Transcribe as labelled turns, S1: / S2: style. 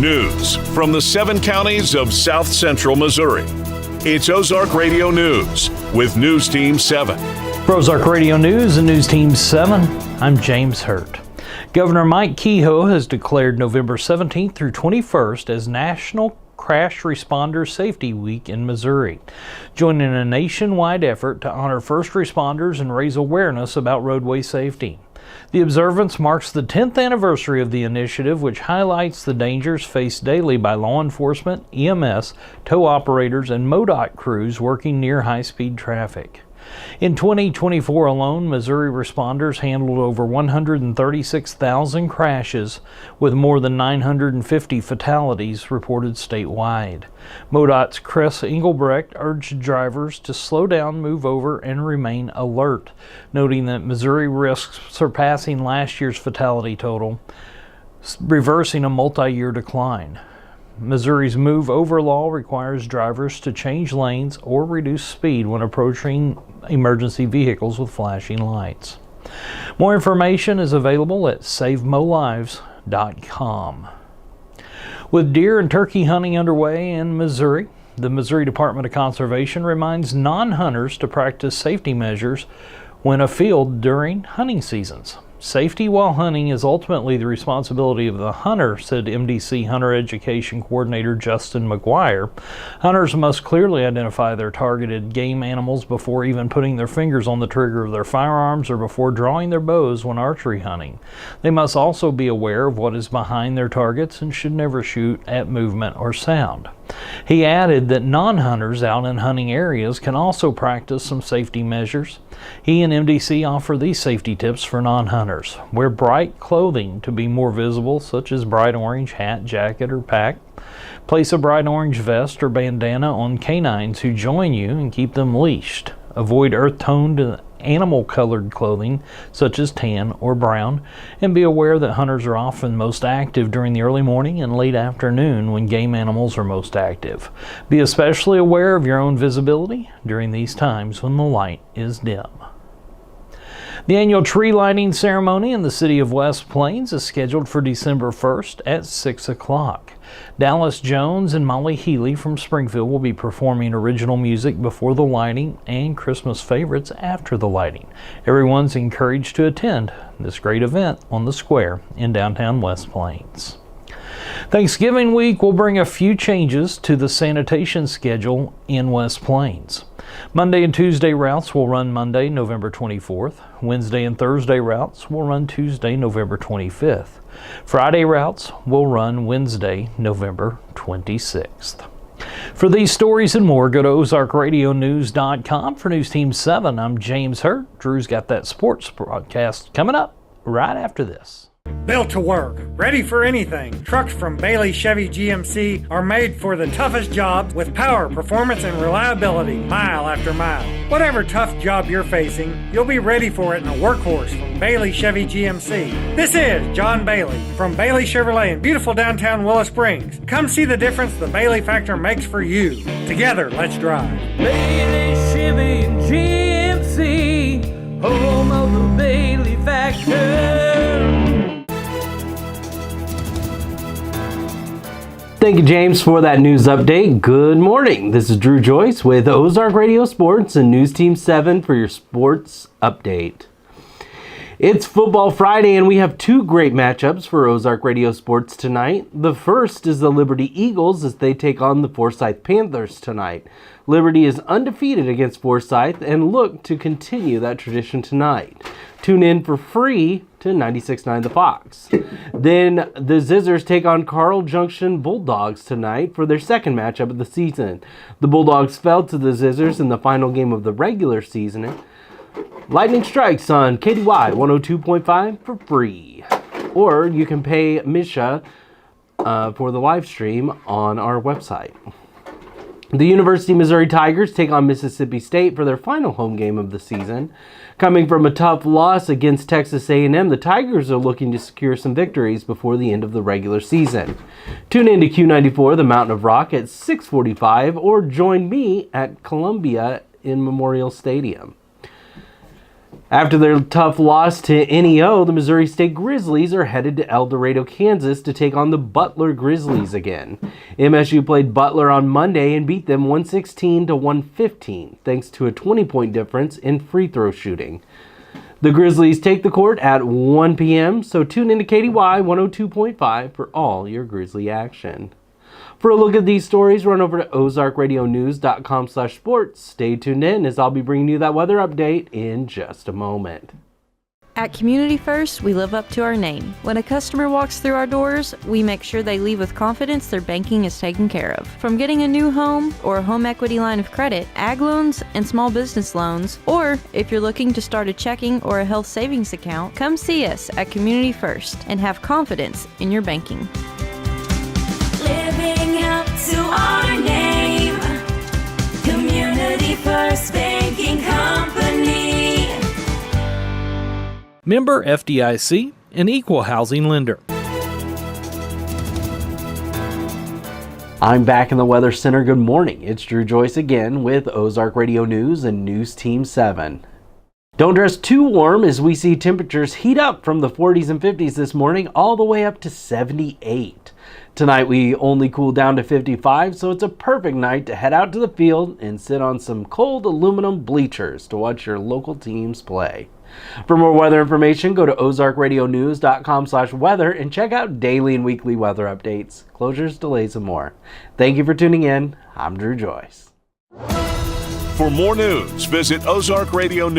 S1: News from the 7 counties of South Central Missouri. It's Ozark Radio News with News Team 7.
S2: For Ozark Radio News and News Team 7, I'm James Hurt. Governor Mike Kehoe has declared November 17th through 21st as National Crash Responder Safety Week in Missouri, joining a nationwide effort to honor first responders and raise awareness about roadway safety. The observance marks the 10th anniversary of the initiative, which highlights the dangers faced daily by law enforcement, EMS, tow operators, and MoDOT crews working near high-speed traffic. In 2024 alone, Missouri responders handled over 136,000 crashes, with more than 950 fatalities reported statewide. MoDOT's Chris Engelbrecht urged drivers to slow down, move over, and remain alert, noting that Missouri risks surpassing last year's fatality total, reversing a multi-year decline. Missouri's Move Over law requires drivers to change lanes or reduce speed when approaching emergency vehicles with flashing lights. More information is available at SaveMoLives.com. With deer and turkey hunting underway in Missouri, the Missouri Department of Conservation reminds non-hunters to practice safety measures when afield during hunting seasons. Safety while hunting is ultimately the responsibility of the hunter, said MDC Hunter Education Coordinator Justin McGuire. Hunters must clearly identify their targeted game animals before even putting their fingers on the trigger of their firearms or before drawing their bows when archery hunting. They must also be aware of what is behind their targets and should never shoot at movement or sound. He added that non-hunters out in hunting areas can also practice some safety measures. He and MDC offer these safety tips for non-hunters. Wear bright clothing to be more visible, such as bright orange hat, jacket, or pack. Place a bright orange vest or bandana on canines who join you and keep them leashed. Avoid earth-toned animal-colored clothing, such as tan or brown, and be aware that hunters are often most active during the early morning and late afternoon when game animals are most active. Be especially aware of your own visibility during these times when the light is dim. The annual tree lighting ceremony in the city of West Plains is scheduled for December 1st at 6 o'clock. Dallas Jones and Molly Healy from Springfield will be performing original music before the lighting and Christmas favorites after the lighting. Everyone's encouraged to attend this great event on the square in downtown West Plains. Thanksgiving week will bring a few changes to the sanitation schedule in West Plains. Monday and Tuesday routes will run Monday, November 24th. Wednesday and Thursday routes will run Tuesday, November 25th. Friday routes will run Wednesday, November 26th. For these stories and more, go to OzarkRadioNews.com. For News Team 7, I'm James Hurt. Drew's got that sports broadcast coming up right after this.
S3: Built to work, ready for anything. Trucks from Bailey Chevy GMC are made for the toughest jobs with power, performance, and reliability, mile after mile. Whatever tough job you're facing, you'll be ready for it in a workhorse from Bailey Chevy GMC. This is John Bailey from Bailey Chevrolet in beautiful downtown Willow Springs. Come see the difference the Bailey factor makes for you. Together, let's drive.
S4: Bailey Chevy GMC, home of the Bailey factor.
S5: Thank you, James, for that news update. Good morning. This is Drew Joyce with Ozark Radio Sports and News Team 7 for your sports update. It's Football Friday, and we have two great matchups for Ozark Radio Sports tonight. The first is the Liberty Eagles as they take on the Forsyth Panthers tonight. Liberty is undefeated against Forsyth and look to continue that tradition tonight. Tune in for free to 96.9 The Fox. Then the Zizzers take on Carl Junction Bulldogs tonight for their second matchup of the season. The Bulldogs fell to the Zizzers in the final game of the regular season. Lightning strikes on KDY 102.5 for free. Or you can pay Misha for the live stream on our website. The University of Missouri Tigers take on Mississippi State for their final home game of the season. Coming from a tough loss against Texas A&M, the Tigers are looking to secure some victories before the end of the regular season. Tune in to Q94, the Mountain of Rock, at 6:45, or join me at Columbia in Memorial Stadium. After their tough loss to NEO, the Missouri State Grizzlies are headed to El Dorado, Kansas to take on the Butler Grizzlies again. MSU played Butler on Monday and beat them 116 to 115, thanks to a 20-point difference in free throw shooting. The Grizzlies take the court at 1 p.m., so tune in to KDY 102.5 for all your Grizzly action. For a look at these stories, run over to ozarkradionews.com/sports. Stay tuned in as I'll be bringing you that weather update in just a moment.
S6: At Community First, we live up to our name. When a customer walks through our doors, we make sure they leave with confidence their banking is taken care of. From getting a new home or a home equity line of credit, ag loans, and small business loans, or if you're looking to start a checking or a health savings account, come see us at Community First and have confidence in your banking.
S7: Living up to our name, Community First Banking Company.
S2: Member FDIC, an equal housing lender.
S5: I'm back in the Weather Center. Good morning. It's Drew Joyce again with Ozark Radio News and News Team 7. Don't dress too warm as we see temperatures heat up from the 40s and 50s this morning all the way up to 78. Tonight we only cool down to 55, so it's a perfect night to head out to the field and sit on some cold aluminum bleachers to watch your local teams play. For more weather information, go to ozarkradionews.com/weather and check out daily and weekly weather updates, closures, delays, and more. Thank you for tuning in. I'm Drew Joyce.
S1: For more news, visit ozarkradionews.com.